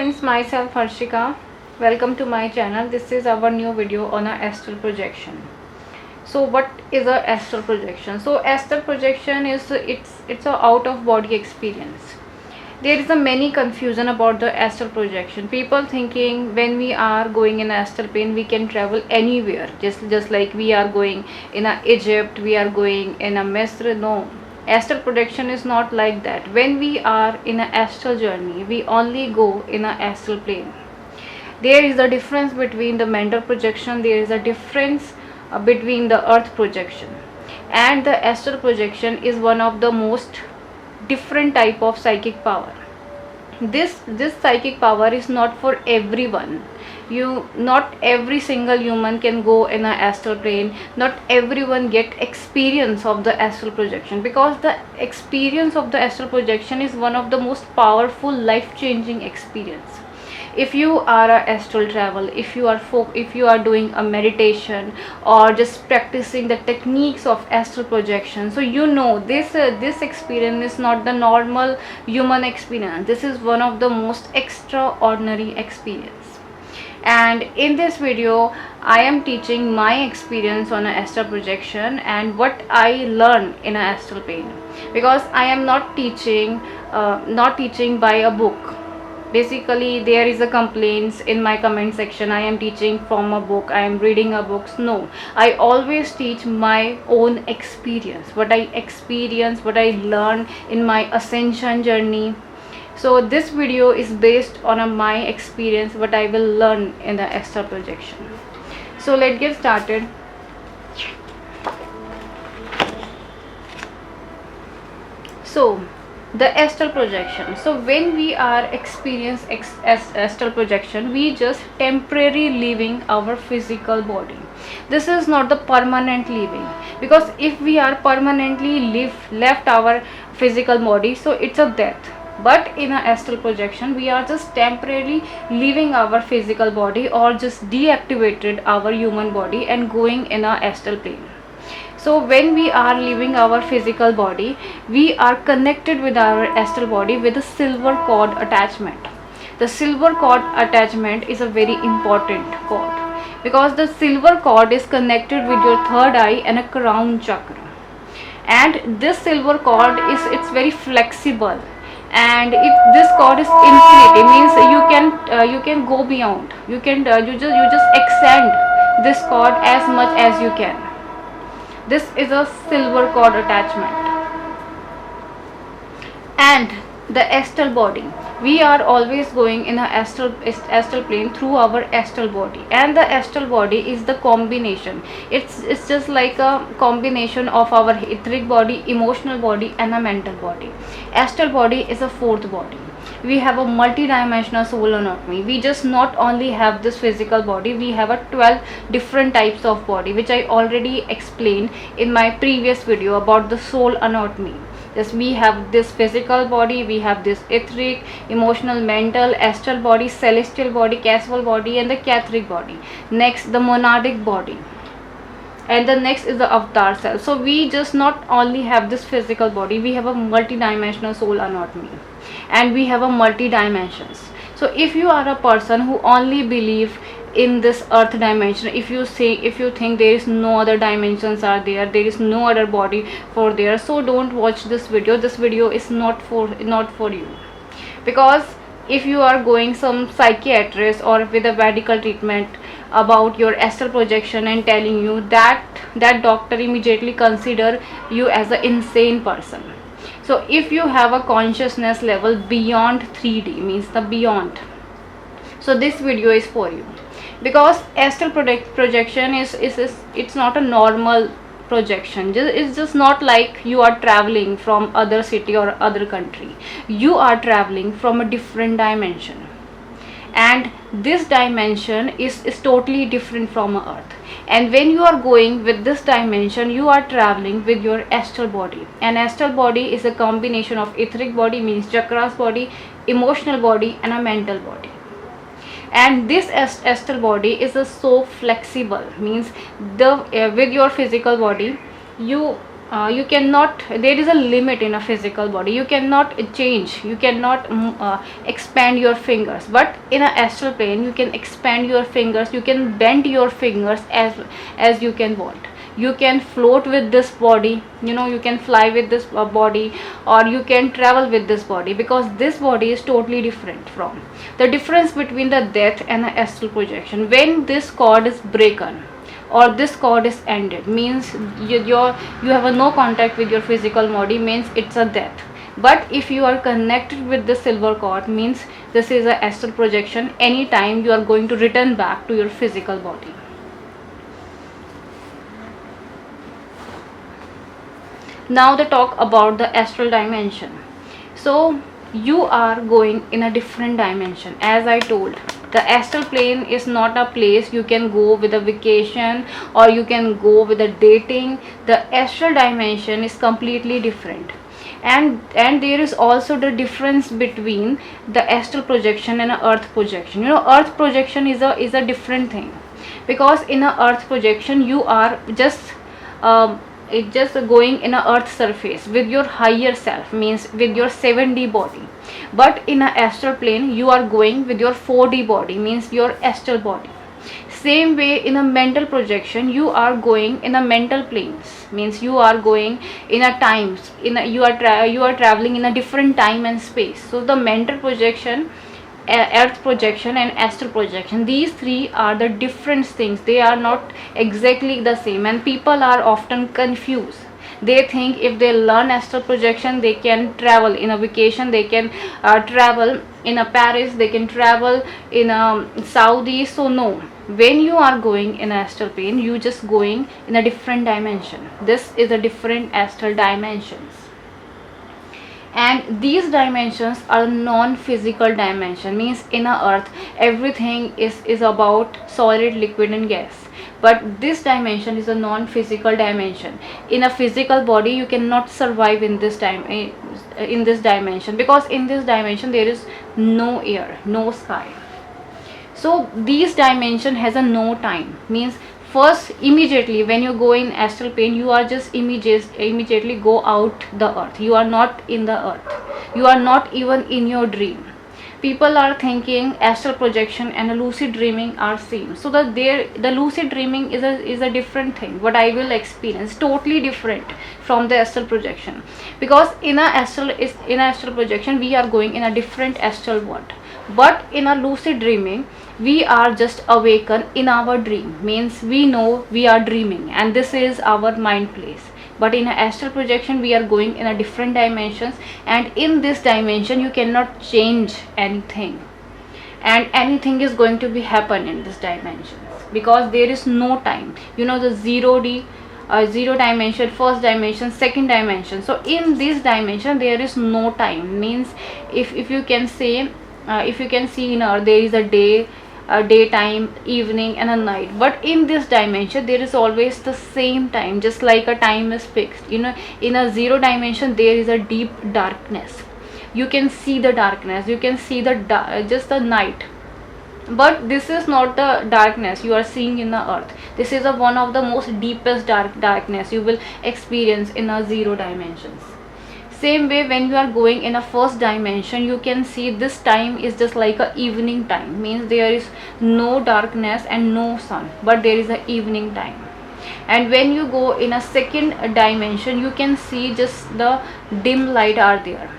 friends, myself Harshika. Welcome to my channel. This is our new video on a astral projection. So what is a astral projection? So astral projection is it's a out of body experience. There is a many confusion about the astral projection. People thinking when we are going in astral plane we can travel anywhere, just like we are going in a Egypt, we are going in a Misr. No, astral projection is not like that. When we are in an astral journey, we only go in an astral plane. There is a difference between the mental projection, there is a difference between the earth projection, and the astral projection is one of the most different type of psychic power. This psychic power is not for everyone. Not every single human can go in an astral plane. Not everyone get experience of the astral projection, because the experience of the astral projection is one of the most powerful life changing experience. If you are a astral travel, if you are doing a meditation or just practicing the techniques of astral projection, so this experience is not the normal human experience. This is one of the most extraordinary experience. And in this video I am teaching my experience on an astral projection and what I learned in an astral plane, because I am not teaching by a book. Basically there is a complaints in my comment section, I am teaching from a book, I am reading a books. No, I always teach my own experience, what I experience, what I learned in my ascension journey. So this video is based on my experience, what I will learn in the astral projection. So let's get started. So the astral projection. So when we are experience astral projection, we just temporarily leaving our physical body. This is not the permanent leaving, because if we are permanently left our physical body, so it's a death. But in an astral projection we are just temporarily leaving our physical body, or just deactivated our human body and going in an astral plane. So when we are leaving our physical body, we are connected with our astral body with a silver cord attachment. The silver cord attachment is a very important cord, because the silver cord is connected with your third eye and a crown chakra. And this silver cord it's very flexible, and this cord is infinity, means you can go beyond, you just extend this cord as much as you can. This is a silver cord attachment. And the astral body, we are always going in a astral plane through our astral body, and the astral body is the combination, it's just like a combination of our etheric body, emotional body and a mental body. Astral body is a fourth body. We have a multi-dimensional soul anatomy. We just not only have this physical body, we have a 12 different types of body, which I already explained in my previous video about the soul anatomy. Yes, we have this physical body, we have this etheric, emotional, mental, astral body, celestial body, causal body and the catholic body. Next the monadic body, and the next is the avatar cell. So we just not only have this physical body, we have a multi-dimensional soul anatomy, and we have a multi dimensions. So if you are a person who only believe in this earth dimension, if you think there is no other dimensions are there is no other body for there, so don't watch this video. This video is not for you, because if you are going some psychiatrist or with a medical treatment about your astral projection and telling you that doctor immediately consider you as an insane person. So if you have a consciousness level beyond 3D, means the beyond, so this video is for you, because astral projection is it's not a normal projection. It's just not like you are traveling from other city or other country. You are traveling from a different dimension, and this dimension is totally different from earth. And when you are going with this dimension, you are traveling with your astral body, and astral body is a combination of etheric body, means chakras body, emotional body and a mental body. And this astral body is so flexible, means with your physical body you you cannot, there is a limit in a physical body, you cannot change, you cannot expand your fingers. But in a astral plane you can expand your fingers, you can bend your fingers as you can want. You can float with this body, you know, you can fly with this body, or you can travel with this body, because this body is totally different from the difference between the death and the astral projection. When this cord is broken or this cord is ended, means you have a no contact with your physical body, means it's a death. But if you are connected with the silver cord, means this is a astral projection. Anytime you are going to return back to your physical body. Now the talk about the astral dimension. So you are going in a different dimension. As I told, the astral plane is not a place you can go with a vacation or you can go with a dating. The astral dimension is completely different. And there is also the difference between the astral projection and a earth projection. You know, earth projection is a different thing, because in a earth projection you are just it's just going in a earth surface with your higher self, means with your 7D body. But in a astral plane you are going with your 4D body, means your astral body. Same way in a mental projection you are going in a mental planes, means you are going in a times, you are traveling in a different time and space. So the mental projection, earth projection and astral projection, these three are the different things. They are not exactly the same, and people are often confused. They think if they learn astral projection they can travel in a vacation, they can travel in a Paris, they can travel in a Saudi. So no, when you are going in astral plane you just going in a different dimension. This is a different astral dimensions. And these dimensions are non-physical dimension, means in a earth everything is about solid, liquid and gas. But this dimension is a non-physical dimension. In a physical body you cannot survive in this time, in this dimension, because in this dimension there is no air, no sky. So these dimension has a no time, means first immediately when you go in astral plane you are just immediately go out the earth. You are not in the earth, you are not even in your dream. People are thinking astral projection and lucid dreaming are same, so that the lucid dreaming is a different thing. What I will experience totally different from the astral projection, because in a astral projection we are going in a different astral world. But in a lucid dreaming we are just awakened in our dream, means we know we are dreaming and this is our mind place. But in an astral projection we are going in a different dimensions, and in this dimension you cannot change anything, and anything is going to be happen in this dimension, because there is no time. You know, the zero dimension, first dimension, second dimension. So in this dimension there is no time, means if you can say if you can see in earth there is a day, a daytime, evening and a night. But in this dimension there is always the same time, just like a time is fixed. You know, in a zero dimension there is a deep darkness. You can see the darkness, you can see the just the night. But this is not the darkness you are seeing in the earth. This is one of the most deepest darkness you will experience in a zero dimensions. Same way when you are going in a first dimension you can see this time is just like a evening time, means there is no darkness and no sun, but there is a evening time. And when you go in a second dimension you can see just the dim light are there.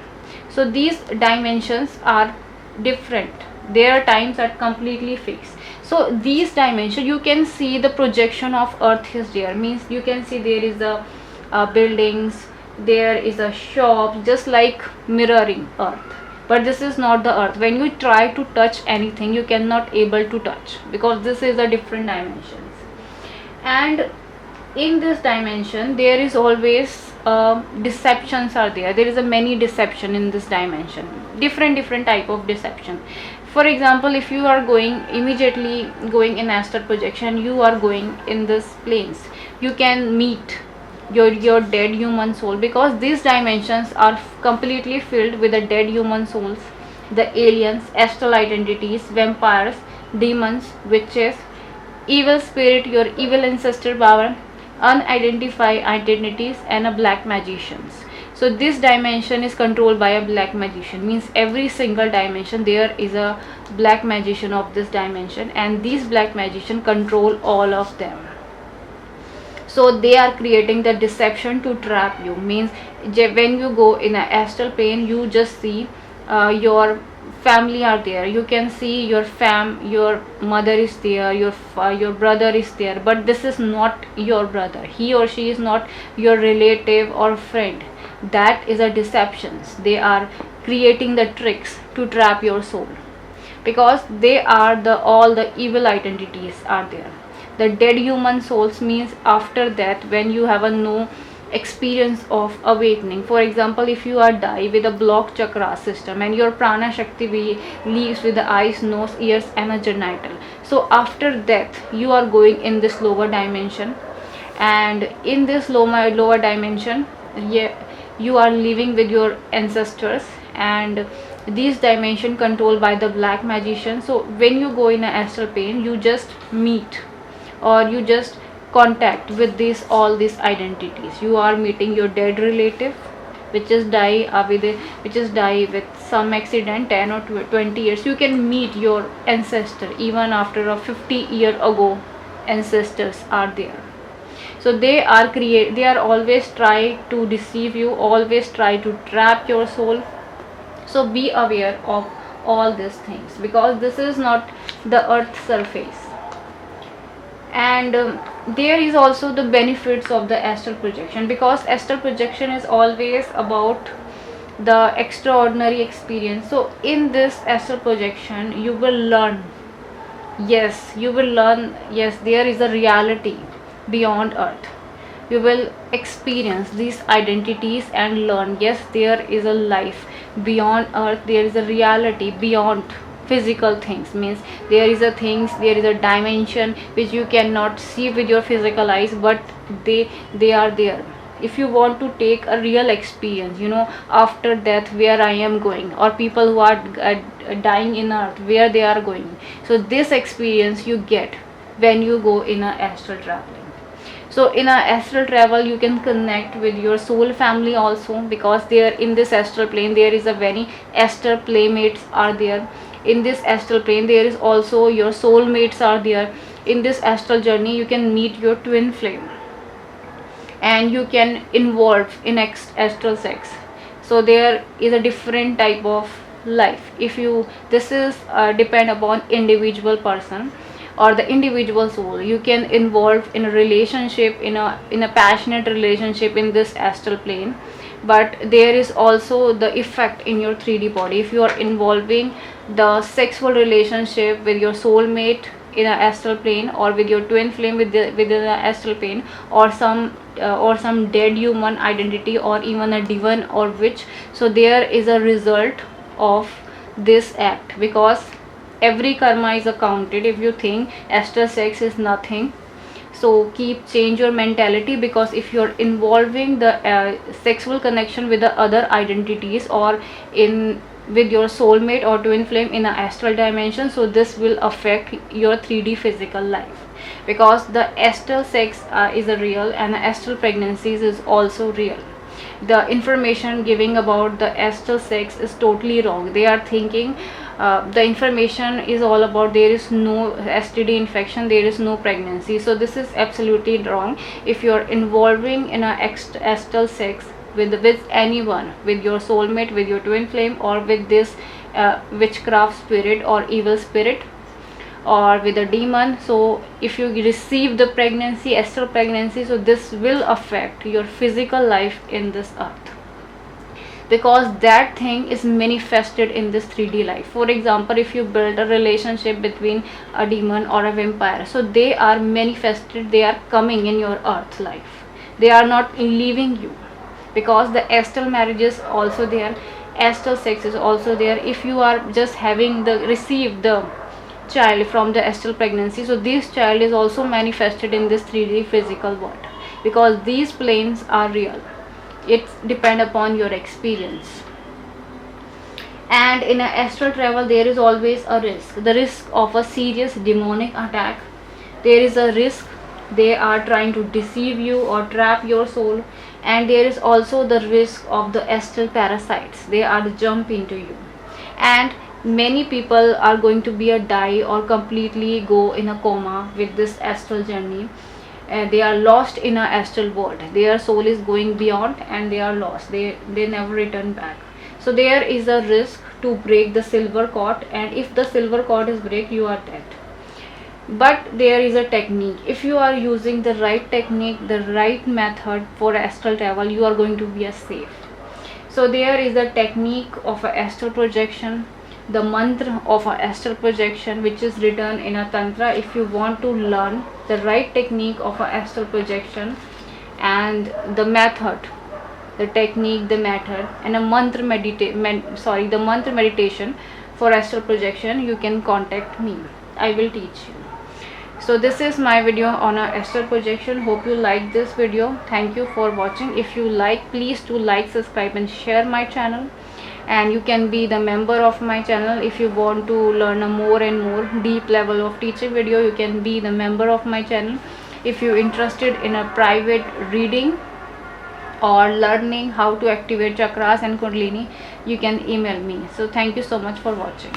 So these dimensions are different, their times are completely fixed. So these dimensions you can see the projection of earth is there, means you can see there is a buildings, there is a shop, just like mirroring earth. But this is not the earth. When you try to touch anything you cannot able to touch, because this is a different dimensions. And in this dimension there is always deceptions are there. There is a many deception in this dimension, different type of deception. For example, if you are going immediately going in astral projection, you are going in this planes, you can meet your dead human soul, because these dimensions are completely filled with the dead human souls, the aliens, astral identities, vampires, demons, witches, evil spirit, your evil ancestor power, unidentified identities, and a black magicians. So this dimension is controlled by a black magician, means every single dimension there is a black magician of this dimension, and these black magician control all of them. So they are creating the deception to trap you, means when you go in a astral plane, you just see your family are there, you can see your mother is there, your brother is there, but this is not your brother, he or she is not your relative or friend. That is a deception. They are creating the tricks to trap your soul, because they are the all the evil identities are there. The dead human souls means after that, when you have a no experience of awakening. For example, if you are die with a blocked chakra system and your prana shakti leaves with the eyes, nose, ears and a genital, so after death you are going in this lower dimension, and in this lower dimension, yeah, you are living with your ancestors, and these dimension controlled by the black magician. So when you go in an astral plane, you just meet or you just contact with these all these identities. You are meeting your dead relative which is die with some accident 10 or 20 years. You can meet your ancestor even after a 50-year ago. Ancestors are there. So they are always try to deceive you, always try to trap your soul. So be aware of all these things, because this is not the earth surface. And there is also the benefits of the astral projection, because astral projection is always about the extraordinary experience. So in this astral projection you will learn, yes, you will learn, yes, there is a reality beyond earth. You will experience these identities and learn, yes, there is a life beyond earth, there is a reality beyond physical things, means there is a dimension which you cannot see with your physical eyes, but they are there. If you want to take a real experience, after death where I am going, or people who are dying in earth where they are going, so this experience you get when you go in a astral traveling. So in a astral travel you can connect with your soul family also, because there in this astral plane there is a very astral playmates are there. In this astral plane there is also your soulmates are there. In this astral journey you can meet your twin flame, and you can involve in astral sex. So there is a different type of life. If you this is depend upon individual person or the individual soul. You can involve in a relationship, in a passionate relationship in this astral plane, but there is also the effect in your 3D body. If you are involving the sexual relationship with your soulmate in an astral plane, or with your twin flame within the astral plane, or some dead human identity, or even a demon or witch, so there is a result of this act, because every karma is accounted. If you think astral sex is nothing, so change your mentality, because if you're involving the sexual connection with the other identities, or with your soulmate or twin flame in an astral dimension, so this will affect your 3D physical life, because the astral sex is a real, and astral pregnancies is also real. The information giving about the astral sex is totally wrong. They are thinking the information is all about there is no STD infection, there is no pregnancy. So this is absolutely wrong. If you are involving in a astral sex with anyone, with your soulmate, with your twin flame, or with this witchcraft spirit or evil spirit, or with a demon, so if you receive the pregnancy, astral pregnancy, so this will affect your physical life in this earth, because that thing is manifested in this 3D life. For example, if you build a relationship between a demon or a vampire, so they are manifested, they are coming in your earth life, they are not leaving you, because the astral marriage is also there, astral sex is also there. If you are just having received the child from the astral pregnancy, so this child is also manifested in this 3D physical world, because these planes are real. It depend upon your experience. And in an astral travel there is always a risk, the risk of a serious demonic attack. There is a risk they are trying to deceive you or trap your soul. And there is also the risk of the astral parasites, they are jump into you. And many people are going to be a die or completely go in a coma with this astral journey. They are lost in a astral world, their soul is going beyond and they are lost, they never return back. So there is a risk to break the silver cord, and if the silver cord is break, you are dead. But there is a technique, if you are using the right technique, the right method for astral travel, you are going to be a safe. So there is a technique of a astral projection, the mantra of a astral projection, which is written in a tantra. If you want to learn the right technique of a astral projection and the method, the technique, the method, and a mantra the mantra meditation for astral projection, you can contact me, I will teach you. So this is my video on a astral projection. Hope you like this video. Thank you for watching. If you like, please do like, subscribe and share my channel. And you can be the member of my channel. If you want to learn a more and more deep level of teaching video, you can be the member of my channel. If you're interested in a private reading or learning how to activate chakras and kundalini, you can email me. So thank you so much for watching.